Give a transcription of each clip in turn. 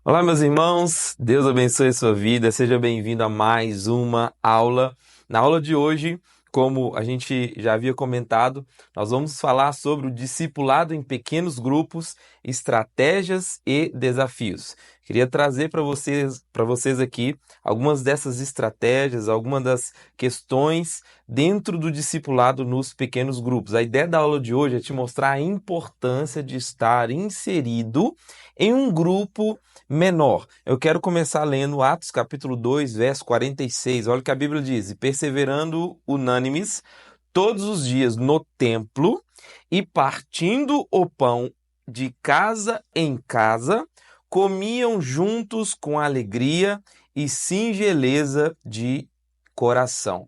Olá, meus irmãos, Deus abençoe a sua vida, seja bem-vindo a mais uma aula. Na aula de hoje, como a gente já havia comentado, nós vamos falar sobre o discipulado em pequenos grupos, estratégias e desafios. Queria trazer para vocês aqui algumas dessas estratégias, algumas das questões dentro do discipulado nos pequenos grupos. A ideia da aula de hoje é te mostrar a importância de estar inserido em um grupo menor. Eu quero começar lendo Atos capítulo 2, verso 46. Olha o que a Bíblia diz: "E perseverando unânimes todos os dias no templo e partindo o pão de casa em casa, comiam juntos com alegria e singeleza de coração."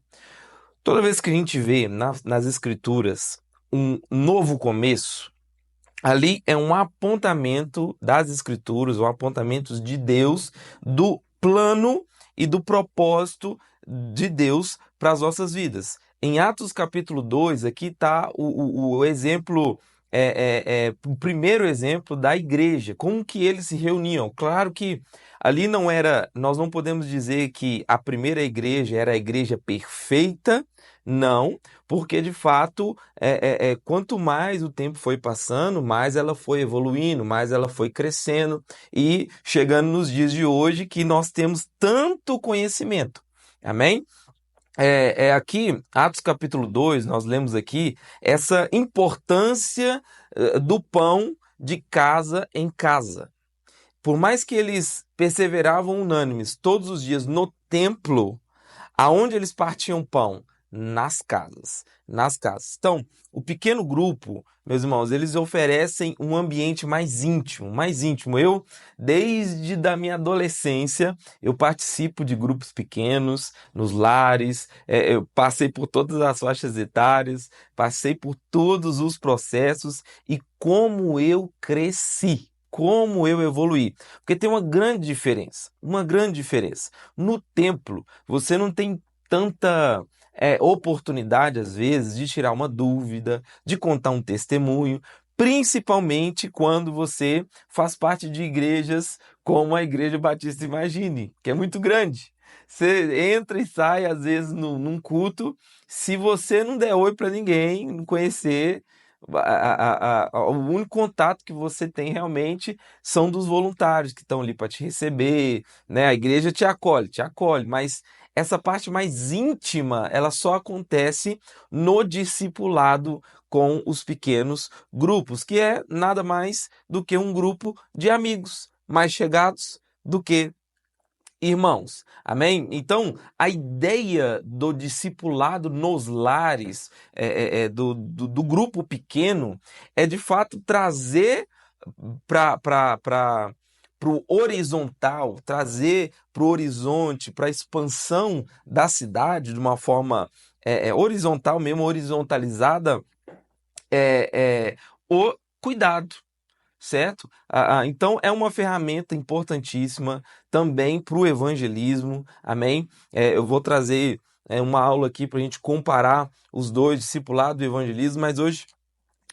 Toda vez que a gente vê nas Escrituras um novo começo, ali é um apontamento das Escrituras, um apontamento de Deus, do plano e do propósito de Deus para as nossas vidas. Em Atos capítulo 2, aqui está o exemplo, o primeiro exemplo da igreja, como que eles se reuniam. Claro que ali não era, nós não podemos dizer que a primeira igreja era a igreja perfeita, não, porque de fato quanto mais o tempo foi passando, mais ela foi evoluindo, mais ela foi crescendo e chegando nos dias de hoje que nós temos tanto conhecimento. Amém? Aqui, Atos capítulo 2, nós lemos aqui essa importância do pão de casa em casa. Por mais que eles perseveravam unânimes todos os dias no templo, aonde eles partiam pão? Nas casas, nas casas. Então, o pequeno grupo, meus irmãos, eles oferecem um ambiente mais íntimo, mais íntimo. Eu, desde da minha adolescência, eu participo de grupos pequenos, nos lares, eu passei por todas as faixas etárias, passei por todos os processos e como eu cresci. Como eu evoluí. Porque tem uma grande diferença. Uma grande diferença. No templo, você não tem tanta oportunidade, às vezes, de tirar uma dúvida, de contar um testemunho, principalmente quando você faz parte de igrejas como a Igreja Batista Imagine, que é muito grande. Você entra e sai, às vezes, num culto. Se você não der oi para ninguém, não conhecer, o único contato que você tem realmente são dos voluntários que estão ali para te receber, né? A igreja te acolhe, mas essa parte mais íntima, ela só acontece no discipulado com os pequenos grupos, que é nada mais do que um grupo de amigos mais chegados do que irmãos. Amém? Então, a ideia do discipulado nos lares, do grupo pequeno, é de fato trazer para o horizontal, trazer para o horizonte, para a expansão da cidade de uma forma horizontal mesmo, horizontalizada, o cuidado. Certo? Então é uma ferramenta importantíssima também para o evangelismo, amém? Eu vou trazer uma aula aqui para a gente comparar os dois, discipulado e evangelismo, mas hoje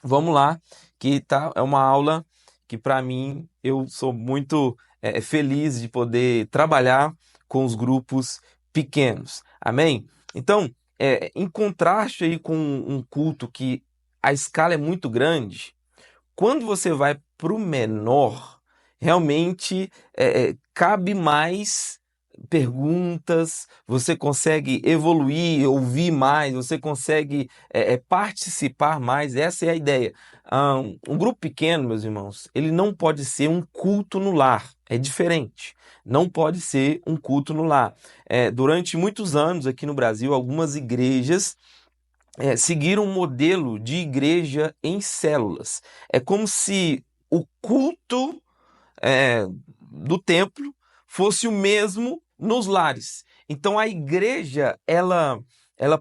vamos lá, que tá, é uma aula que para mim eu sou muito feliz de poder trabalhar com os grupos pequenos, amém? Então, em contraste aí com um culto que a escala é muito grande, quando você vai para o menor, realmente cabe mais perguntas, você consegue evoluir, ouvir mais, você consegue participar mais. Essa é a ideia. Um grupo pequeno, meus irmãos, ele não pode ser um culto no lar. É diferente. Não pode ser um culto no lar. Durante muitos anos aqui no Brasil, algumas igrejas seguir um modelo de igreja em células. É como se o culto do templo fosse o mesmo nos lares. Então a igreja, ela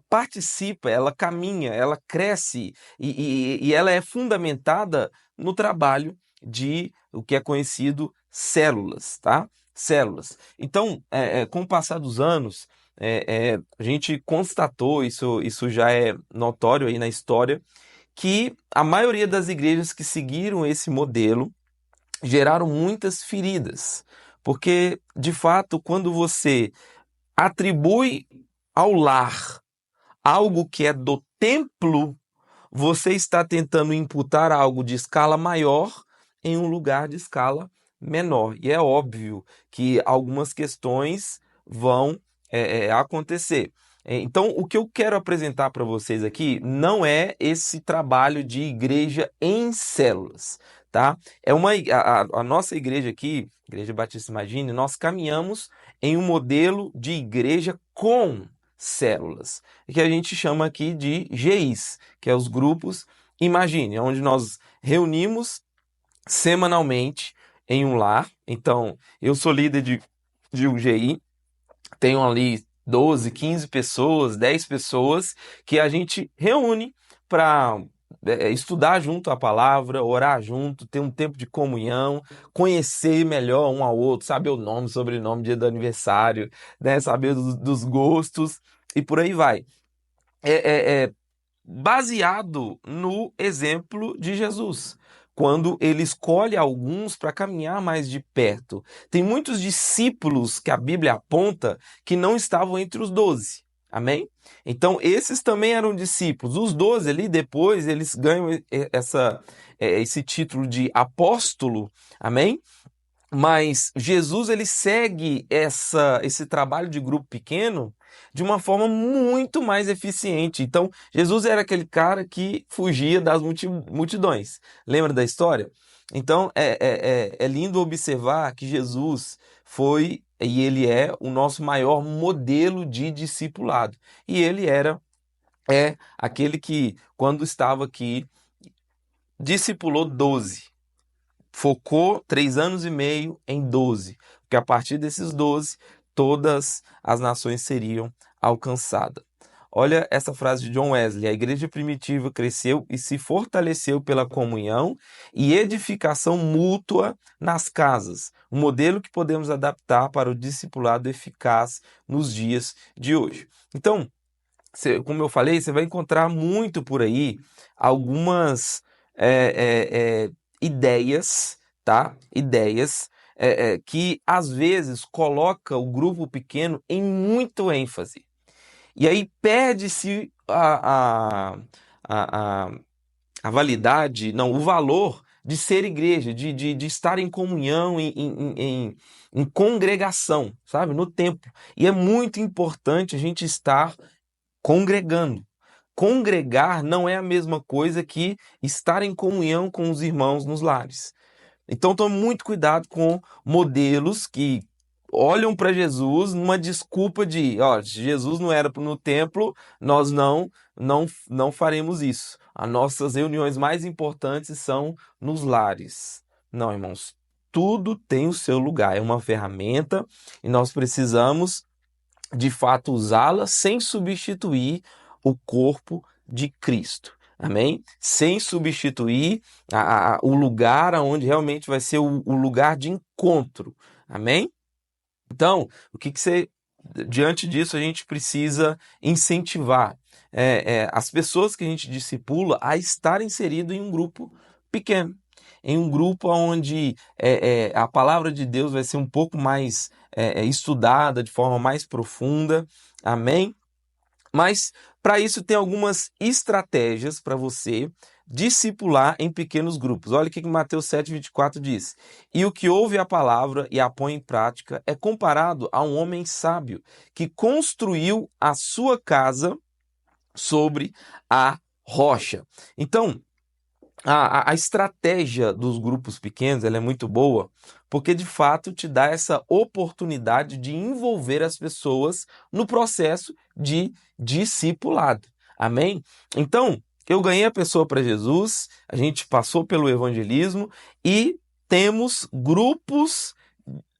participa, ela caminha, ela cresce e ela é fundamentada no trabalho de o que é conhecido células, tá? Células. Então, com o passar dos anos, a gente constatou, isso já é notório aí na história, que a maioria das igrejas que seguiram esse modelo geraram muitas feridas. Porque, de fato, quando você atribui ao lar algo que é do templo, você está tentando imputar algo de escala maior em um lugar de escala menor. E é óbvio que algumas questões vão acontecer. Então, o que eu quero apresentar para vocês aqui não é esse trabalho de igreja em células, tá? A nossa igreja aqui, Igreja Batista Imagine, nós caminhamos em um modelo de igreja com células, que a gente chama aqui de GIs, que é os grupos Imagine, onde nós reunimos semanalmente em um lar. Então, eu sou líder de um GI, tenho ali 12, 15 pessoas, 10 pessoas que a gente reúne para estudar junto a palavra, orar junto, ter um tempo de comunhão, conhecer melhor um ao outro, saber o nome, sobrenome, dia do aniversário, né? Saber dos gostos e por aí vai. É baseado no exemplo de Jesus, quando ele escolhe alguns para caminhar mais de perto. Tem muitos discípulos que a Bíblia aponta que não estavam entre os 12. Amém? Então, esses também eram discípulos. Os 12 ali, depois, eles ganham esse título de apóstolo. Amém? Mas Jesus ele segue esse trabalho de grupo pequeno de uma forma muito mais eficiente. Então, Jesus era aquele cara que fugia das multidões. Lembra da história? Então, é lindo observar que Jesus foi e ele é o nosso maior modelo de discipulado. E ele é aquele que, quando estava aqui, discipulou 12. Focou 3 anos e meio em 12, porque a partir desses 12, todas as nações seriam alcançadas. Olha essa frase de John Wesley: a igreja primitiva cresceu e se fortaleceu pela comunhão e edificação mútua nas casas, um modelo que podemos adaptar para o discipulado eficaz nos dias de hoje. Então, como eu falei, você vai encontrar muito por aí algumas ideias, tá? Ideias que às vezes coloca o grupo pequeno em muito ênfase. E aí perde-se a, a validade, não, o valor de ser igreja, de estar em comunhão, em congregação, sabe? No templo. E é muito importante a gente estar congregando. Congregar não é a mesma coisa que estar em comunhão com os irmãos nos lares. Então tome muito cuidado com modelos que olham para Jesus numa desculpa de, ó, se Jesus não era no templo, nós não faremos isso. As nossas reuniões mais importantes são nos lares. Não, irmãos, tudo tem o seu lugar, é uma ferramenta e nós precisamos de fato usá-la sem substituir o corpo de Cristo. Amém? Sem substituir o lugar onde realmente vai ser o lugar de encontro. Amém? Então, diante disso, a gente precisa incentivar as pessoas que a gente discipula a estar inserido em um grupo pequeno, em um grupo onde a palavra de Deus vai ser um pouco mais estudada de forma mais profunda. Amém? Mas para isso tem algumas estratégias para você discipular em pequenos grupos. Olha o que Mateus 7,24 diz: e o que ouve a palavra e a põe em prática é comparado a um homem sábio que construiu a sua casa sobre a rocha. Então, a estratégia dos grupos pequenos ela é muito boa, porque de fato te dá essa oportunidade de envolver as pessoas no processo de discipulado. Amém? Então, eu ganhei a pessoa para Jesus, a gente passou pelo evangelismo e temos grupos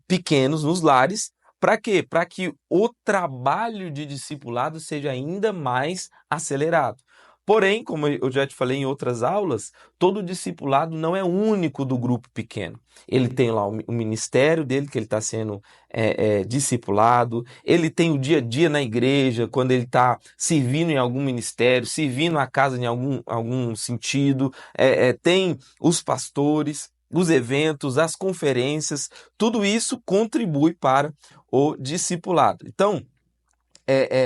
pequenos nos lares. Para quê? Para que o trabalho de discipulado seja ainda mais acelerado. Porém, como eu já te falei em outras aulas, todo discipulado não é único do grupo pequeno. Ele tem lá o ministério dele, que ele está sendo discipulado, ele tem o dia a dia na igreja, quando ele está servindo em algum ministério, servindo a casa em algum sentido, tem os pastores. os eventos, as conferências, tudo isso contribui para o discipulado. Então,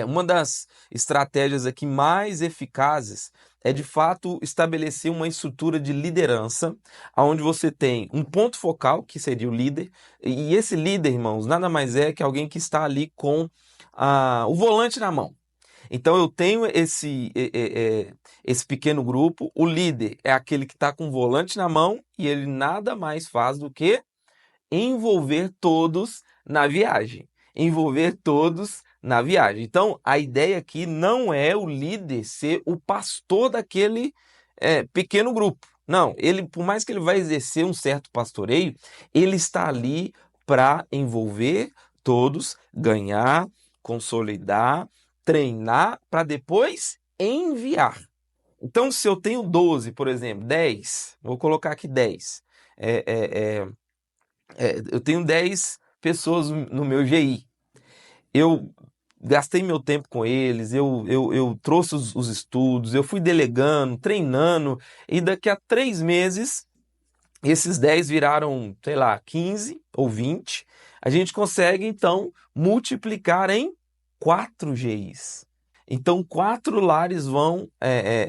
uma das estratégias aqui mais eficazes é de fato estabelecer uma estrutura de liderança, onde você tem um ponto focal, que seria o líder, e esse líder, irmãos, nada mais é que alguém que está ali com o volante na mão. Então eu tenho esse pequeno grupo, o líder é aquele que está com o volante na mão e ele nada mais faz do que envolver todos na viagem. Envolver todos na viagem. Então, a ideia aqui não é o líder ser o pastor daquele pequeno grupo. Não, ele, por mais que ele vai exercer um certo pastoreio, ele está ali para envolver todos, ganhar, consolidar, treinar, para depois enviar. Então, se eu tenho 12, por exemplo, 10, vou colocar aqui 10. Eu tenho 10 pessoas no meu GI. Eu gastei meu tempo com eles, eu trouxe os estudos, eu fui delegando, treinando, e daqui a 3 meses, esses 10 viraram, sei lá, 15 ou 20. A gente consegue, então, multiplicar em 4 GIs. Então, 4 lares vão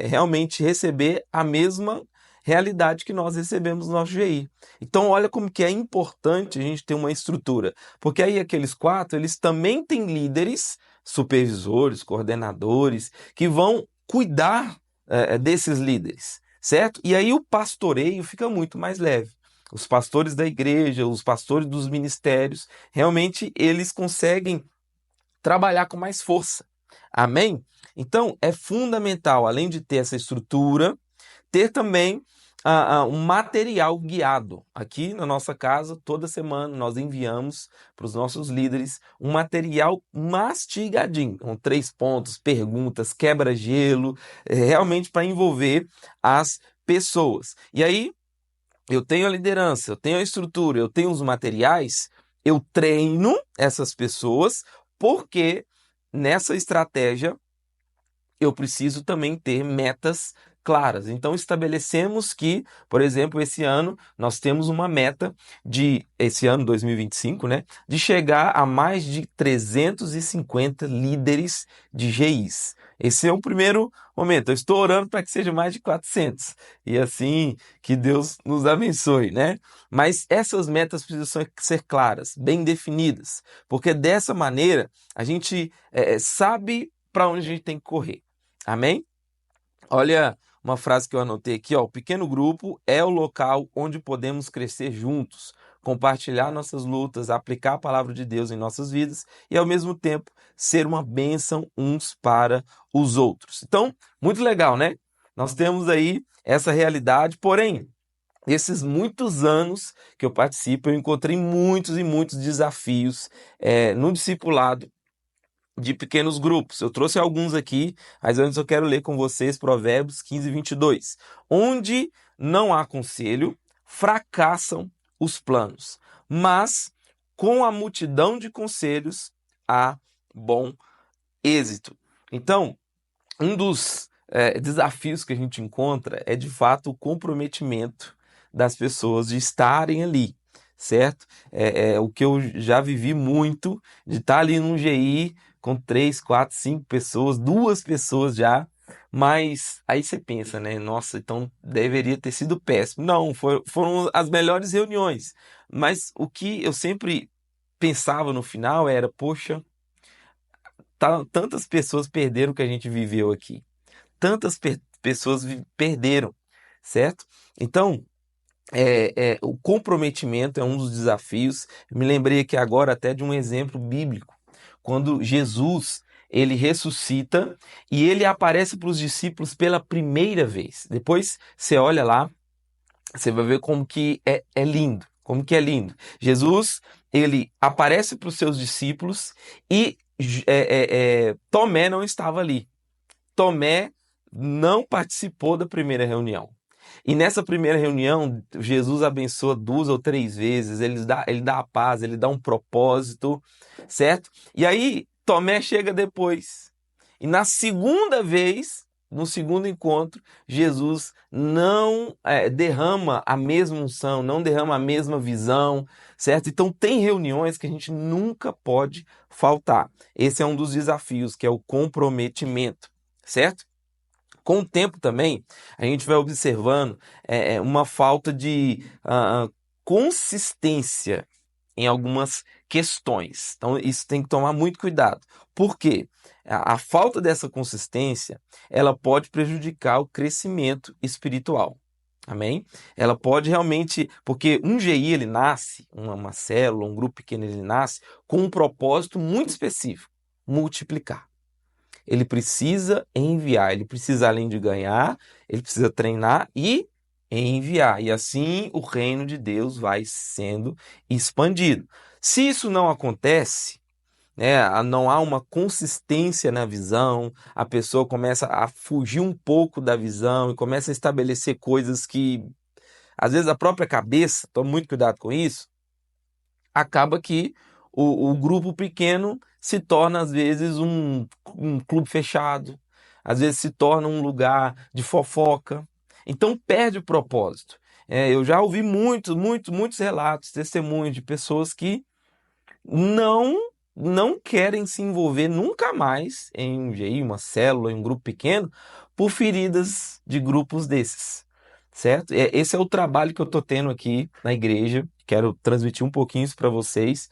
realmente receber a mesma realidade que nós recebemos no nosso GI. Então, olha como que é importante a gente ter uma estrutura, porque aí aqueles 4, eles também têm líderes, supervisores, coordenadores, que vão cuidar desses líderes, certo? E aí o pastoreio fica muito mais leve. Os pastores da igreja, os pastores dos ministérios, realmente eles conseguem trabalhar com mais força. Amém? Então, é fundamental, além de ter essa estrutura, ter também um material guiado. Aqui na nossa casa, toda semana, nós enviamos para os nossos líderes um material mastigadinho, com 3 pontos, perguntas, quebra-gelo, realmente para envolver as pessoas. E aí, eu tenho a liderança, eu tenho a estrutura, eu tenho os materiais, eu treino essas pessoas, porque nessa estratégia eu preciso também ter metas claras. Então estabelecemos que, por exemplo, esse ano nós temos uma meta esse ano 2025, né, de chegar a mais de 350 líderes de GIs. Esse é o primeiro momento. Eu estou orando para que seja mais de 400. E assim, que Deus nos abençoe, né? Mas essas metas precisam ser claras, bem definidas, porque dessa maneira a gente sabe para onde a gente tem que correr. Amém? Olha uma frase que eu anotei aqui, ó. O pequeno grupo é o local onde podemos crescer juntos, compartilhar nossas lutas, aplicar a palavra de Deus em nossas vidas e, ao mesmo tempo, ser uma bênção uns para os outros. Então, muito legal, né? Nós temos aí essa realidade, porém, esses muitos anos que eu participo, eu encontrei muitos e muitos desafios no discipulado de pequenos grupos. Eu trouxe alguns aqui, mas antes eu quero ler com vocês Provérbios 15, 22. Onde não há conselho, fracassam os planos, mas com a multidão de conselhos há bom êxito. Então, um dos desafios que a gente encontra é, de fato, o comprometimento das pessoas de estarem ali, certo? O que eu já vivi muito, de estar ali num GI com 3, 4, 5 pessoas, 2 pessoas já, mas aí você pensa, né? Nossa, então deveria ter sido péssimo. Não, foram as melhores reuniões, mas o que eu sempre pensava no final era, poxa, tantas pessoas perderam o que a gente viveu aqui. Tantas pessoas perderam, certo? Então, o comprometimento é um dos desafios. Eu me lembrei aqui agora até de um exemplo bíblico, quando Jesus ele ressuscita e ele aparece para os discípulos pela primeira vez. Depois você olha lá, você vai ver como que é lindo, como que é lindo. Jesus ele aparece para os seus discípulos e Tomé não estava ali. Tomé não participou da primeira reunião. E nessa primeira reunião, Jesus abençoa 2 ou 3 vezes, ele dá a paz, ele dá um propósito, certo? E aí, Tomé chega depois. E na segunda vez, no segundo encontro, Jesus não derrama a mesma unção, não derrama a mesma visão, certo? Então tem reuniões que a gente nunca pode faltar. Esse é um dos desafios, que é o comprometimento, certo? Com o tempo também, a gente vai observando uma falta de consistência em algumas questões. Então, isso tem que tomar muito cuidado. Por quê? A falta dessa consistência, ela pode prejudicar o crescimento espiritual. Amém? Ela pode realmente, porque um GI ele nasce, uma célula, um grupo pequeno ele nasce com um propósito muito específico: multiplicar. Ele precisa enviar, ele precisa, além de ganhar, ele precisa treinar e enviar. E assim o reino de Deus vai sendo expandido. Se isso não acontece, né, não há uma consistência na visão, a pessoa começa a fugir um pouco da visão e começa a estabelecer coisas que, às vezes, a própria cabeça, toma muito cuidado com isso, acaba que o grupo pequeno se torna, às vezes, um clube fechado, às vezes se torna um lugar de fofoca, então perde o propósito. Eu já ouvi muitos relatos, testemunhos de pessoas que não não querem se envolver nunca mais em um GI, uma célula, em um grupo pequeno, por feridas de grupos desses, certo? Esse é o trabalho que eu estou tendo aqui na igreja. Quero transmitir um pouquinho isso para vocês,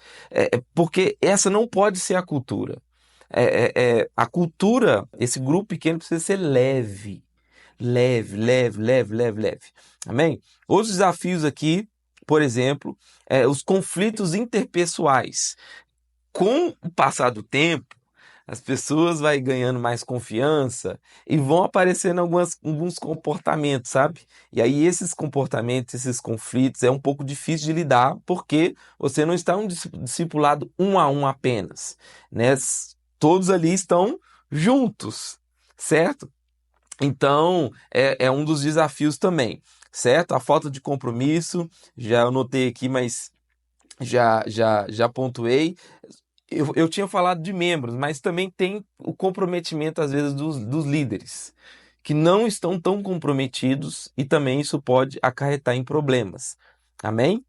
porque essa não pode ser a cultura. A cultura, esse grupo pequeno precisa ser leve, leve. Amém? Outros desafios aqui, por exemplo, os conflitos interpessoais. Com o passar do tempo, as pessoas vão ganhando mais confiança e vão aparecendo alguns comportamentos, sabe? E aí esses comportamentos, esses conflitos, é um pouco difícil de lidar, porque você não está um discipulado um a um apenas, né? Todos ali estão juntos, certo? Então, é um dos desafios também, certo? A falta de compromisso, já anotei aqui, mas já pontuei. Eu tinha falado de membros, mas também tem o comprometimento, às vezes, dos líderes, que não estão tão comprometidos, e também isso pode acarretar em problemas. Amém?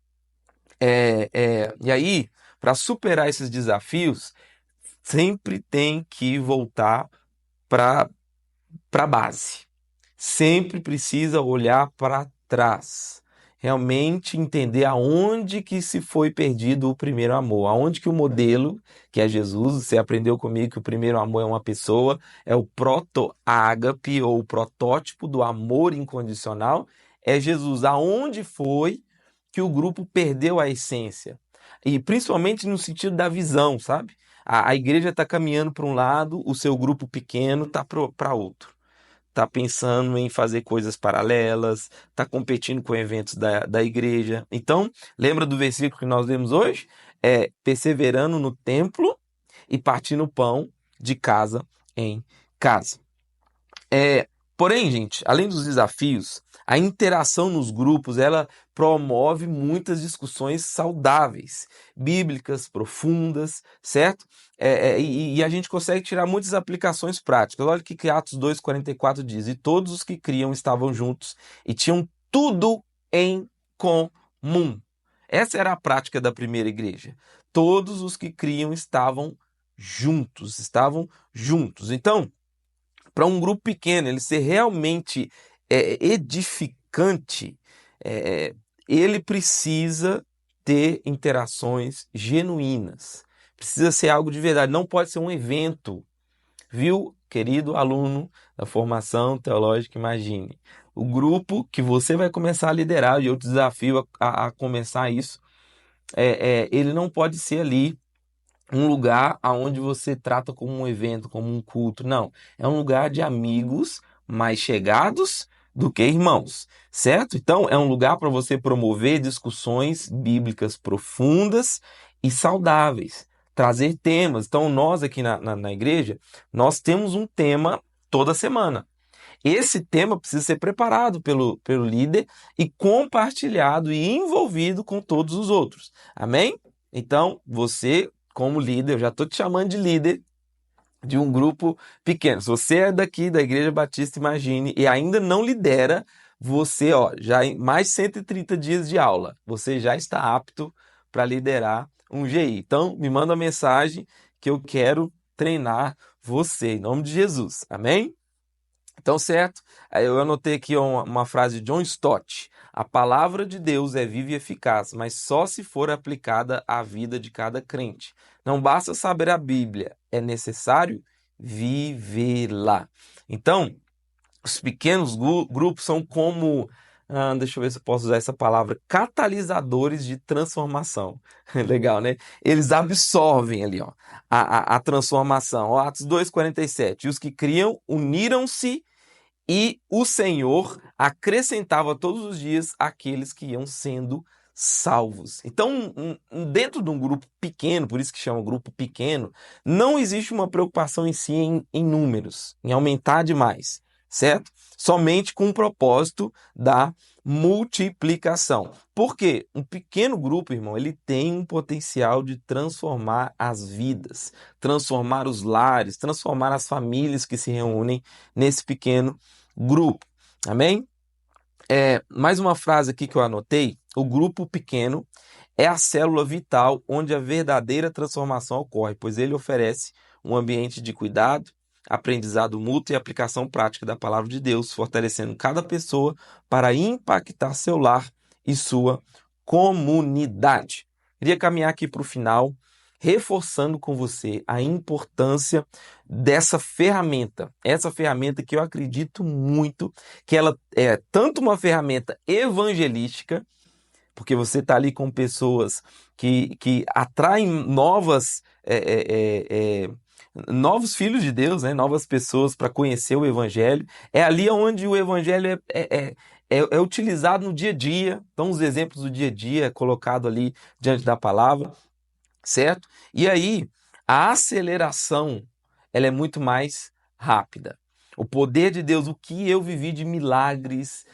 E aí, para superar esses desafios, sempre tem que voltar para a base. Sempre precisa olhar para trás. Realmente entender aonde que se foi perdido o primeiro amor. Aonde que o modelo, que é Jesus, você aprendeu comigo que o primeiro amor é uma pessoa, é o proto-ágape, ou o protótipo do amor incondicional, é Jesus. Aonde foi que o grupo perdeu a essência? E principalmente no sentido da visão, sabe? A igreja está caminhando para um lado, o seu grupo pequeno está para outro. Está pensando em fazer coisas paralelas, está competindo com eventos da igreja. Então, lembra do versículo que nós lemos hoje? Perseverando no templo e partindo o pão de casa em casa. Porém, gente, além dos desafios, a interação nos grupos, ela promove muitas discussões saudáveis, bíblicas, profundas, certo? E a gente consegue tirar muitas aplicações práticas. Olha o que Atos 2,44 diz: e todos os que criam estavam juntos e tinham tudo em comum. Essa era a prática da primeira igreja. Todos os que criam estavam juntos, Então, para um grupo pequeno, ele ser realmente edificante, ele precisa ter interações genuínas. Precisa ser algo de verdade, não pode ser um evento. Viu, querido aluno da formação teológica, imagine. O grupo que você vai começar a liderar, e eu te desafio a começar isso, ele não pode ser ali um lugar onde você trata como um evento, como um culto. Não, é um lugar de amigos mais chegados do que irmãos, certo? Então, é um lugar para você promover discussões bíblicas profundas e saudáveis, trazer temas. Então, nós aqui na igreja, nós temos um tema toda semana. Esse tema precisa ser preparado pelo líder e compartilhado e envolvido com todos os outros. Amém? Então, você, como líder, eu já estou te chamando de líder, de um grupo pequeno. Se você é daqui da Igreja Batista Imagine e ainda não lidera, você, ó, já em mais 130 dias de aula, você já está apto para liderar um GI. Então, me manda uma mensagem que eu quero treinar você, em nome de Jesus. Amém? Então, certo? Aí eu anotei aqui uma frase de John Stott. A palavra de Deus é viva e eficaz, mas só se for aplicada à vida de cada crente. Não basta saber a Bíblia, é necessário vivê-la. Então, os pequenos grupos são como, deixa eu ver se eu posso usar essa palavra, catalisadores de transformação. Legal, né? Eles absorvem ali, ó, a transformação. Ó, Atos 2:47. E os que criam uniram-se e o Senhor acrescentava todos os dias aqueles que iam sendo salvos. Então, dentro de um grupo pequeno, por isso que chama grupo pequeno, não existe uma preocupação em si em números, em aumentar demais, certo? Somente com o propósito da multiplicação. Por quê? Um pequeno grupo, irmão, ele tem um potencial de transformar as vidas, transformar os lares, transformar as famílias que se reúnem nesse pequeno grupo. Amém? Mais uma frase aqui que eu anotei: o grupo pequeno é a célula vital onde a verdadeira transformação ocorre, pois ele oferece um ambiente de cuidado, aprendizado mútuo e aplicação prática da palavra de Deus, fortalecendo cada pessoa para impactar seu lar e sua comunidade. Queria caminhar aqui para o final, reforçando com você a importância dessa ferramenta. Essa ferramenta que eu acredito muito que ela é tanto uma ferramenta evangelística, porque você está ali com pessoas que atraem novos filhos de Deus, né? Novas pessoas para conhecer o Evangelho. É ali onde o Evangelho é utilizado no dia a dia. Então, os exemplos do dia a dia é colocado ali diante da palavra, certo? E aí, a aceleração, ela é muito mais rápida. O poder de Deus, o que eu vivi de milagres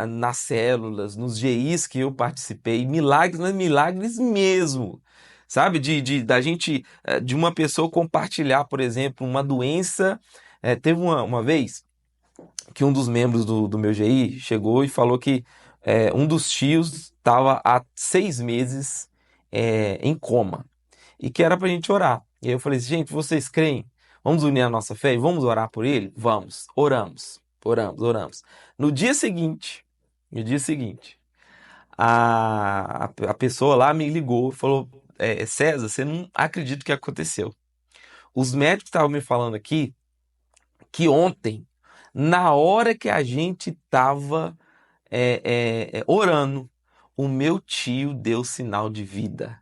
nas células, nos GIs que eu participei, milagres, mas milagres mesmo. Sabe, da gente, de uma pessoa compartilhar, por exemplo, uma doença. Teve uma vez que um dos membros do meu GI chegou e falou que um dos tios estava há 6 meses em coma e que era para a gente orar. E aí eu falei assim, gente, vocês creem? Vamos unir a nossa fé e vamos orar por ele? Vamos. Oramos, oramos, oramos. No dia seguinte, a pessoa lá me ligou e falou, César, você não acredita o que aconteceu. Os médicos estavam me falando aqui que ontem, na hora que a gente estava orando, o meu tio deu sinal de vida.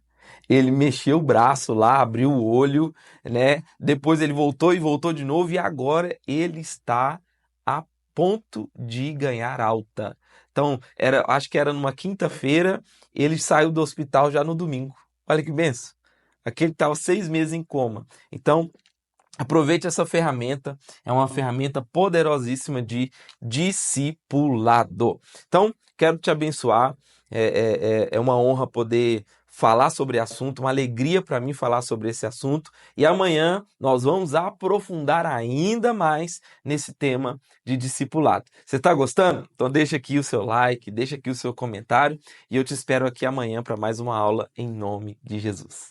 Ele mexeu o braço lá, abriu o olho, né? Depois ele voltou e voltou de novo, e agora ele está a ponto de ganhar alta. Então, acho que era numa quinta-feira, ele saiu do hospital já no domingo. Olha que benção. Aquele estava 6 meses em coma. Então, aproveite essa ferramenta, é uma ferramenta poderosíssima de discipulado. Então, quero te abençoar, é uma honra poder falar sobre esse assunto, uma alegria para mim falar sobre esse assunto, e amanhã nós vamos aprofundar ainda mais nesse tema de discipulado. Você está gostando? Então deixa aqui o seu like, deixa aqui o seu comentário, e eu te espero aqui amanhã para mais uma aula em nome de Jesus.